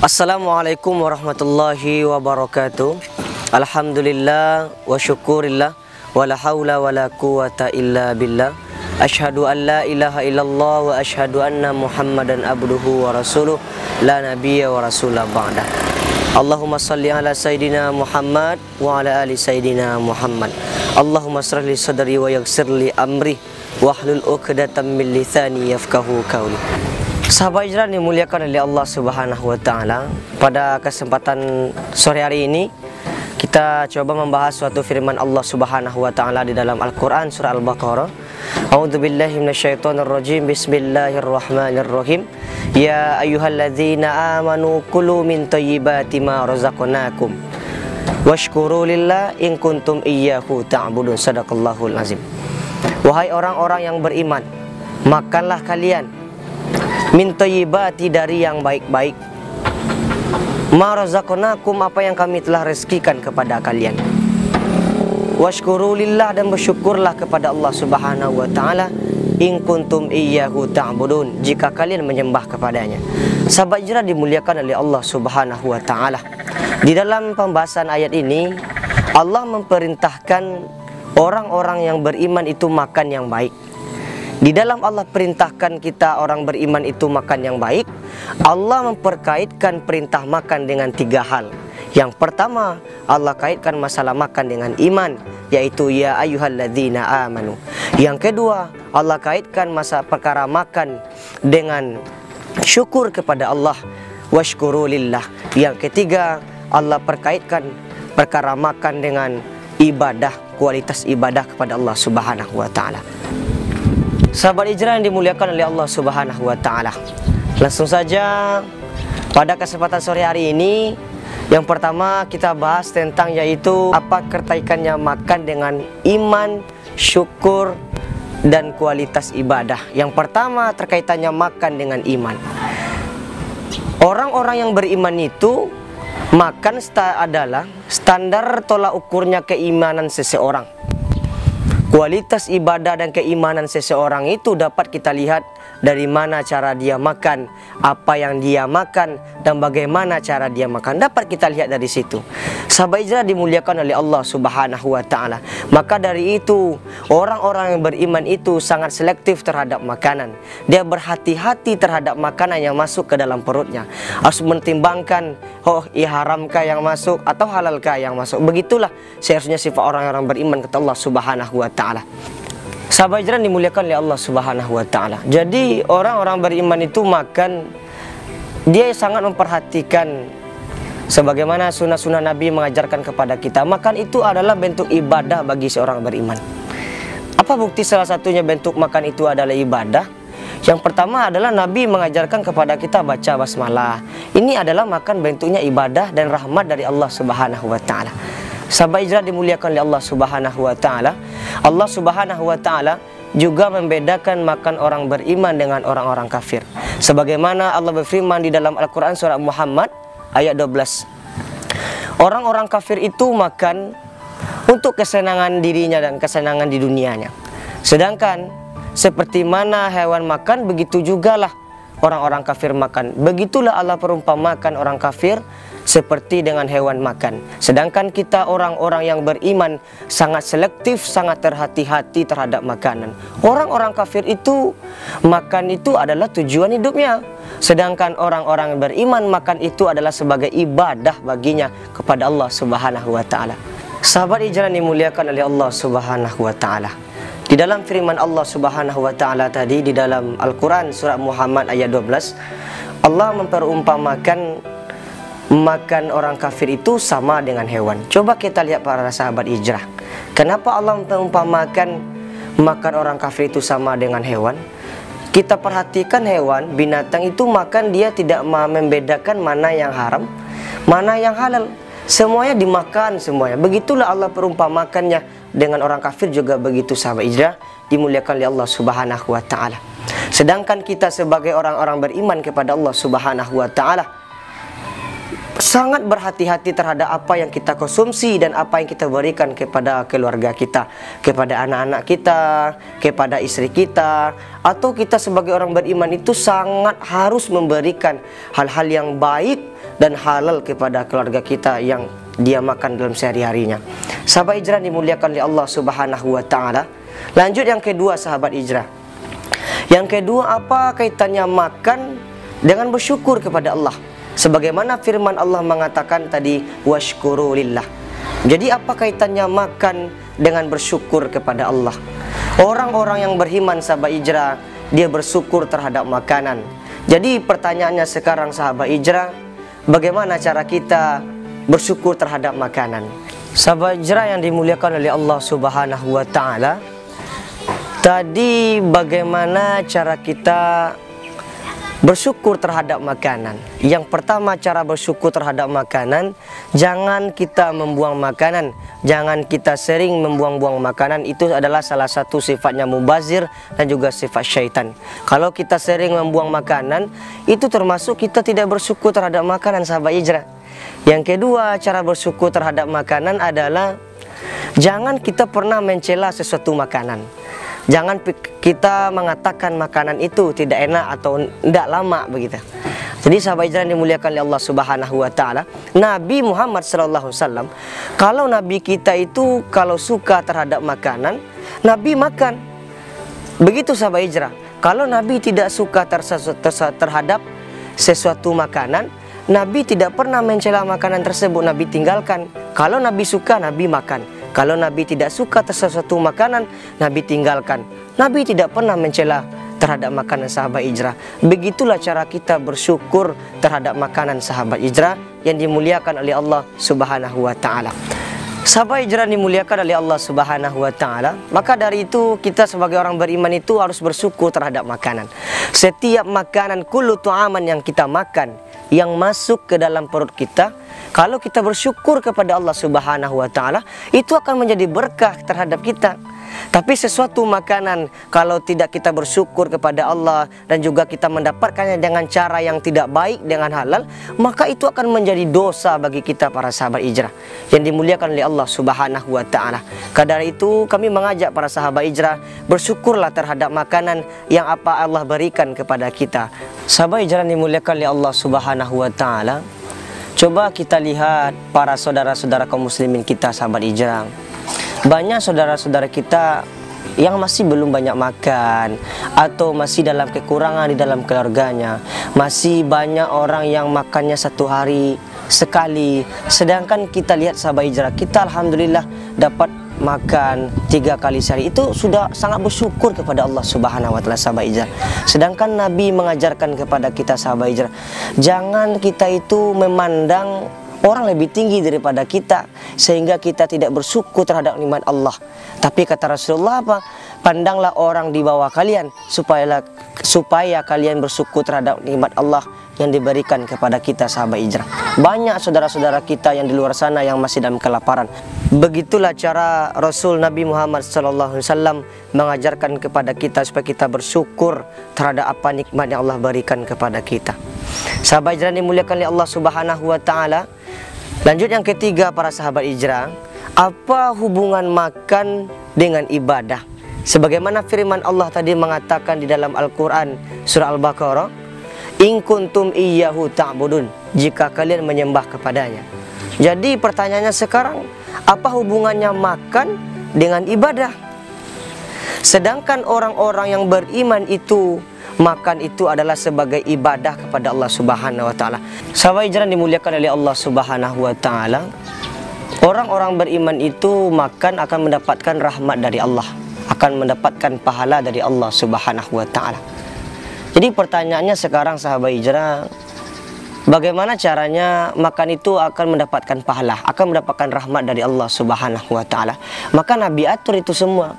Assalamualaikum warahmatullahi wabarakatuh. Alhamdulillah wa syukurillah wa la hawla wa la quwata illa billah. Ashhadu an la ilaha illallah wa ashhadu anna Muhammadan abduhu wa rasuluh la nabiyya wa rasulah ba'dah. Allahumma salli ala Sayyidina Muhammad wa ala ali Sayyidina Muhammad. Allahumma shrah li sadri wa yassir li amri wahlul 'uqdatam min lisani yafqahu qawli. Sahabat Hijrah dimuliakan oleh Allah Subhanahu wa taala. Pada kesempatan sore hari ini kita coba membahas suatu firman Allah Subhanahu wa taala di dalam Al-Qur'an surah Al-Baqarah. A'udzubillahi minasyaitonirrajim. Bismillahirrahmanirrahim. Ya ayyuhalladzina amanu kulu min thayyibati ma razaqnakum washkuru lillah in kuntum iyyahu ta'budun. Shadaqallahul azim. Wahai orang-orang yang beriman, makanlah kalian min thayyibati dari yang baik-baik, ma razaqnakum apa yang kami telah rezekikan kepada kalian, washkuru lillah dan bersyukurlah kepada Allah Subhanahu wa taala, in kuntum iyyahu ta'budun jika kalian menyembah kepadanya. Sahabat Hijrah dimuliakan oleh Allah Subhanahu wa taala. Di dalam pembahasan ayat ini Allah memperintahkan orang-orang yang beriman itu makan yang baik. Di dalam Allah perintahkan kita orang beriman itu makan yang baik, Allah memperkaitkan perintah makan dengan tiga hal. Yang pertama, Allah kaitkan masalah makan dengan iman, yaitu ya ayyuhalladzina amanu. Yang kedua, Allah kaitkan masalah perkara makan dengan syukur kepada Allah, washkuru lillah. Yang ketiga, Allah perkaitkan perkara makan dengan ibadah, kualitas ibadah kepada Allah Subhanahu wa taala. Sahabat Hijrah yang dimuliakan oleh Allah Subhanahu wa taala. Langsung saja pada kesempatan sore hari ini, yang pertama kita bahas tentang yaitu apa keterkaitannya makan dengan iman, syukur dan kualitas ibadah. Yang pertama terkaitannya makan dengan iman. Orang-orang yang beriman itu makan adalah standar tolak ukurnya keimanan seseorang. Kualitas ibadah dan keimanan seseorang itu dapat kita lihat dari mana cara dia makan, apa yang dia makan, dan bagaimana cara dia makan. Dapat kita lihat dari situ. Sahabat Hijrah dimuliakan oleh Allah Subhanahu wa taala. Maka dari itu, orang-orang yang beriman itu sangat selektif terhadap makanan. Dia berhati-hati terhadap makanan yang masuk ke dalam perutnya. Harus mentimbangkan, oh, haramkah yang masuk atau halalkah yang masuk. Begitulah seharusnya sifat orang-orang beriman kata Allah Subhanahu wa taala. Sahabat Hijrah dimuliakan oleh Allah Subhanahu wa taala. Jadi orang-orang beriman itu makan, dia sangat memperhatikan sebagaimana sunnah-sunnah Nabi mengajarkan kepada kita. Makan itu adalah bentuk ibadah bagi seorang beriman. Apa bukti salah satunya bentuk makan itu adalah ibadah? Yang pertama adalah Nabi mengajarkan kepada kita baca basmalah. Ini adalah makan bentuknya ibadah dan rahmat dari Allah Subhanahu wa taala. Sahabat Hijrah dimuliakan oleh Allah Subhanahu wa taala. Allah Subhanahu wa taala juga membedakan makan orang beriman dengan orang-orang kafir. Sebagaimana Allah berfirman di dalam Al-Qur'an surah Muhammad ayat 12. Orang-orang kafir itu makan untuk kesenangan dirinya dan kesenangan di dunianya. Sedangkan seperti mana hewan makan, begitu jugalah orang-orang kafir makan. Begitulah Allah perumpamakan orang kafir seperti dengan hewan makan. Sedangkan kita orang-orang yang beriman sangat selektif, sangat terhati-hati terhadap makanan. Orang-orang kafir itu makan itu adalah tujuan hidupnya. Sedangkan orang-orang yang beriman makan itu adalah sebagai ibadah baginya kepada Allah Subhanahu wa taala. Sahabat Hijrah dimuliakan oleh Allah Subhanahu wa taala. Di dalam firman Allah Subhanahu wa taala tadi di dalam Al-Qur'an surah Muhammad ayat 12, Allah memperumpamakan makan orang kafir itu sama dengan hewan. Coba kita lihat para sahabat Hijrah. Kenapa Allah memperumpamakan makan orang kafir itu sama dengan hewan? Kita perhatikan hewan, binatang itu makan, dia tidak membedakan mana yang haram, mana yang halal. Semuanya dimakan semuanya. Begitulah Allah perumpamakannya dengan orang kafir juga begitu sahabat Hijrah dimuliakan oleh Allah Subhanahu wa taala. Sedangkan kita sebagai orang-orang beriman kepada Allah Subhanahu wa taala sangat berhati-hati terhadap apa yang kita konsumsi dan apa yang kita berikan kepada keluarga kita, kepada anak-anak kita, kepada istri kita, atau kita sebagai orang beriman itu sangat harus memberikan hal-hal yang baik dan halal kepada keluarga kita yang dia makan dalam sehari-harinya. Sahabat hijrah dimuliakan oleh Allah Subhanahu wa taala. Lanjut yang kedua, sahabat hijrah. Yang kedua, apa kaitannya makan dengan bersyukur kepada Allah? Sebagaimana firman Allah mengatakan tadi, washkuru lillah. Jadi apa kaitannya makan dengan bersyukur kepada Allah? Orang-orang yang beriman, sahabat hijrah, dia bersyukur terhadap makanan. Jadi pertanyaannya sekarang, sahabat hijrah, bagaimana cara kita bersyukur terhadap makanan? Sahabat hijrah yang dimuliakan oleh Allah Subhanahu wa taala, tadi bagaimana cara kita bersyukur terhadap makanan? Yang pertama, cara bersyukur terhadap makanan, jangan kita membuang makanan, jangan kita sering membuang-buang makanan. Itu adalah salah satu sifatnya mubazir dan juga sifat syaitan. Kalau kita sering membuang makanan, itu termasuk kita tidak bersyukur terhadap makanan, sahabat hijrah. Yang kedua, cara bersyukur terhadap makanan adalah jangan kita pernah mencela sesuatu makanan. Jangan kita mengatakan makanan itu tidak enak atau tidak lama begitu. Jadi sahabat hijrah dimuliakan oleh Allah Subhanahu wa taala, Nabi Muhammad sallallahu alaihi wasallam, kalau Nabi kita itu kalau suka terhadap makanan, Nabi makan. Begitu sahabat hijrah. Kalau Nabi tidak suka terhadap sesuatu makanan, Nabi tidak pernah mencela makanan tersebut, Nabi tinggalkan. Kalau Nabi suka, Nabi makan. Kalau Nabi tidak suka sesuatu makanan, Nabi tinggalkan. Nabi tidak pernah mencela terhadap makanan, sahabat hijrah. Begitulah cara kita bersyukur terhadap makanan, sahabat hijrah, yang dimuliakan oleh Allah Subhanahu wa taala. Sahabat hijrah dimuliakan oleh Allah Subhanahu wa taala. Maka dari itu kita sebagai orang beriman itu harus bersyukur terhadap makanan. Setiap makanan, kullu tu'aman yang kita makan, yang masuk ke dalam perut kita, kalau kita bersyukur kepada Allah Subhanahu wa taala, itu akan menjadi berkah terhadap kita. Tapi sesuatu makanan kalau tidak kita bersyukur kepada Allah dan juga kita mendapatkannya dengan cara yang tidak baik, dengan halal, maka itu akan menjadi dosa bagi kita para sahabat hijrah yang dimuliakan oleh Allah Subhanahu wa taala. Karena itu kami mengajak para sahabat hijrah, bersyukurlah terhadap makanan yang apa Allah berikan kepada kita. Sahabat hijrah dimuliakan oleh Allah Subhanahu wa taala. Coba kita lihat para saudara-saudara kaum muslimin kita, sahabat hijrah. Banyak saudara-saudara kita yang masih belum banyak makan, atau masih dalam kekurangan di dalam keluarganya. Masih banyak orang yang makannya satu hari sekali. Sedangkan kita lihat sahabat hijrah, kita alhamdulillah dapat makan 3 kali sehari. Itu sudah sangat bersyukur kepada Allah Subhanahu wa taala, sahabat hijrah. Sedangkan Nabi mengajarkan kepada kita, sahabat hijrah, jangan kita itu memandang orang lebih tinggi daripada kita sehingga kita tidak bersyukur terhadap nikmat Allah. Tapi kata Rasulullah apa? Pandanglah orang di bawah kalian supaya kalian bersyukur terhadap nikmat Allah yang diberikan kepada kita, sahabat hijrah. Banyak saudara-saudara kita yang di luar sana yang masih dalam kelaparan. Begitulah cara Rasul Nabi Muhammad SAW mengajarkan kepada kita supaya kita bersyukur terhadap apa nikmat yang Allah berikan kepada kita. Sahabat hijrah dimuliakan oleh Allah Subhanahu wa taala. Lanjut yang ketiga, para sahabat hijrah, apa hubungan makan dengan ibadah? Sebagaimana firman Allah tadi mengatakan di dalam Al-Quran surah Al-Baqarah, in kuntum iyyahu ta'budun, jika kalian menyembah kepadanya. Jadi pertanyaannya sekarang, apa hubungannya makan dengan ibadah? Sedangkan orang-orang yang beriman itu, makan itu adalah sebagai ibadah kepada Allah Subhanahu wa taala. Sahabat hijrah dimuliakan oleh Allah Subhanahu wa taala, orang-orang beriman itu makan akan mendapatkan rahmat dari Allah, akan mendapatkan pahala dari Allah Subhanahu wa taala. Jadi pertanyaannya sekarang, sahabat hijrah, bagaimana caranya makan itu akan mendapatkan pahala, akan mendapatkan rahmat dari Allah Subhanahu wa taala? Maka Nabi atur itu semua.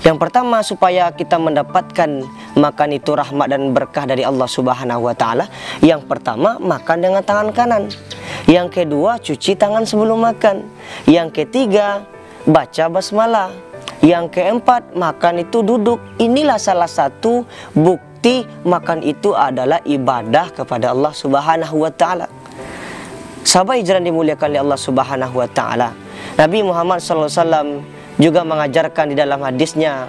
Yang pertama, supaya kita mendapatkan makan itu rahmat dan berkah dari Allah Subhanahu wa taala, yang pertama makan dengan tangan kanan. Yang kedua, cuci tangan sebelum makan. Yang ketiga, baca basmalah. Yang keempat, makan itu duduk. Inilah salah satu bukti makan itu adalah ibadah kepada Allah Subhanahu wa taala. Sahabat hijrah dimuliakan oleh Allah Subhanahu wa taala. Nabi Muhammad SAW juga mengajarkan di dalam hadisnya,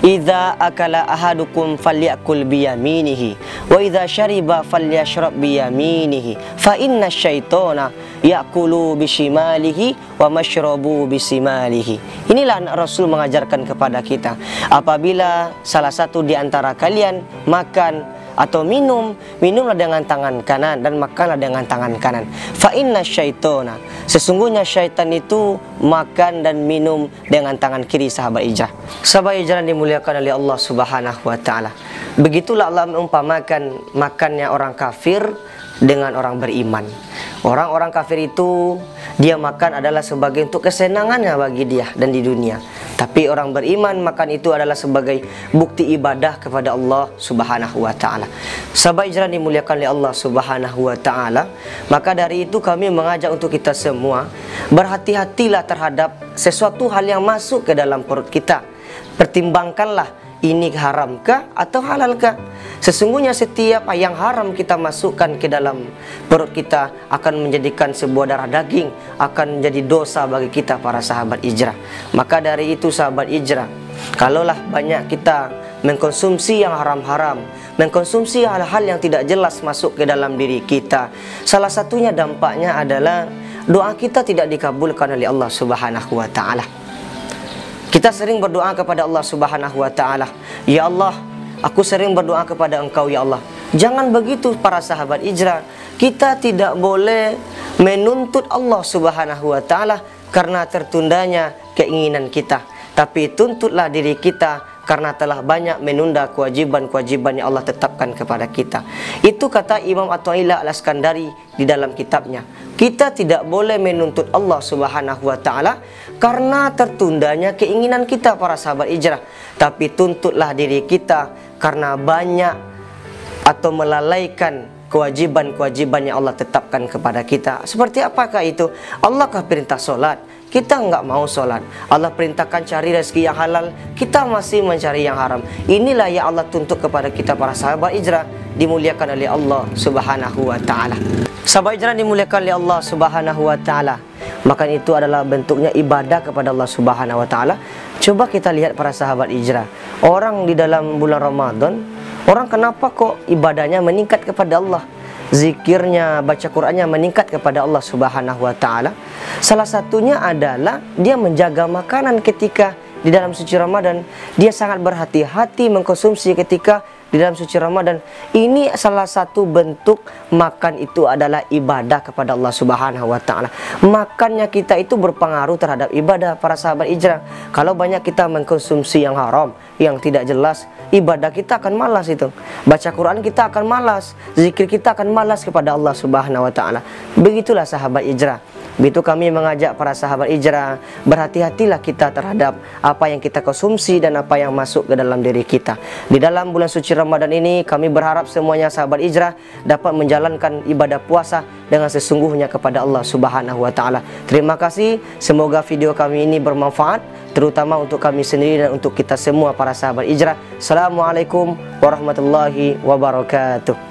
"Idza akala ahadukum falyakul biyaminihi wa idza syariba falyashrab biyaminihi fa inna syaitana yakulu bishimalihi wa mashrabu bisimalihi." Inilah Rasul mengajarkan kepada kita, apabila salah satu di antara kalian makan atau minum, minumlah dengan tangan kanan dan makanlah dengan tangan kanan. Fa inna syaitana, sesungguhnya syaitan itu makan dan minum dengan tangan kiri. Sahabat hijrah, sahabat hijrah dimuliakan oleh Allah Subhanahu wa taala. Begitulah Allah mengumpamakan makannya orang kafir dengan orang beriman. Orang-orang kafir itu dia makan adalah sebagai untuk kesenangannya bagi dia dan di dunia. Tapi orang beriman makan itu adalah sebagai bukti ibadah kepada Allah Subhanahu wa taala. Sahabat hijrah dimuliakan oleh Allah Subhanahu wa taala, maka dari itu kami mengajak untuk kita semua berhati-hatilah terhadap sesuatu hal yang masuk ke dalam perut kita. Pertimbangkanlah, ini haramkah atau halalkah? Sesungguhnya setiap yang haram kita masukkan ke dalam perut kita akan menjadikan sebuah darah daging, akan menjadi dosa bagi kita para sahabat hijrah. Maka dari itu sahabat hijrah, kalaulah banyak kita mengkonsumsi yang haram-haram, mengkonsumsi hal-hal yang tidak jelas masuk ke dalam diri kita, salah satunya dampaknya adalah doa kita tidak dikabulkan oleh Allah Subhanahu wa taala. Kita sering berdoa kepada Allah Subhanahu wa taala, "Ya Allah, aku sering berdoa kepada Engkau ya Allah." Jangan begitu para sahabat hijrah. Kita tidak boleh menuntut Allah Subhanahu wa taala karena tertundanya keinginan kita, tapi tuntutlah diri kita karena telah banyak menunda kewajiban-kewajiban yang Allah tetapkan kepada kita. Itu kata Imam Athaillah Al-Iskandari di dalam kitabnya. Kita tidak boleh menuntut Allah Subhanahu wa taala karena tertundanya keinginan kita para sahabat hijrah, tapi tuntutlah diri kita karena banyak atau melalaikan kewajiban-kewajiban yang Allah tetapkan kepada kita. Seperti apakah itu? Allah kah perintah solat, kita enggak mau solat. Allah perintahkan cari rezeki yang halal, kita masih mencari yang haram. Inilah yang Allah tuntut kepada kita para sahabat hijrah dimuliakan oleh Allah Subhanahu wa taala. Sahabat hijrah dimuliakan oleh Allah Subhanahu wa taala. Maka itu adalah bentuknya ibadah kepada Allah Subhanahu wa taala. Coba kita lihat para sahabat hijrah. Orang di dalam bulan Ramadan, orang kenapa kok ibadahnya meningkat kepada Allah? Zikirnya, baca Qur'annya meningkat kepada Allah Subhanahu wa taala. Salah satunya adalah dia menjaga makanan ketika di dalam suci Ramadan. Dia sangat berhati-hati mengkonsumsi ketika di dalam suci Ramadan. Ini salah satu bentuk makan itu adalah ibadah kepada Allah Subhanahu wa taala. Makannya kita itu berpengaruh terhadap ibadah para sahabat hijrah. Kalau banyak kita mengkonsumsi yang haram, yang tidak jelas, ibadah kita akan malas itu. Baca Quran kita akan malas, zikir kita akan malas kepada Allah Subhanahu wa taala. Begitulah sahabat hijrah. Begitu kami mengajak para sahabat hijrah, berhati-hatilah kita terhadap apa yang kita konsumsi dan apa yang masuk ke dalam diri kita. Di dalam bulan suci Ramadan ini kami berharap semuanya sahabat hijrah dapat menjalankan ibadah puasa dengan sesungguhnya kepada Allah Subhanahu wa taala. Terima kasih, semoga video kami ini bermanfaat terutama untuk kami sendiri dan untuk kita semua para sahabat hijrah. Assalamualaikum warahmatullahi wabarakatuh.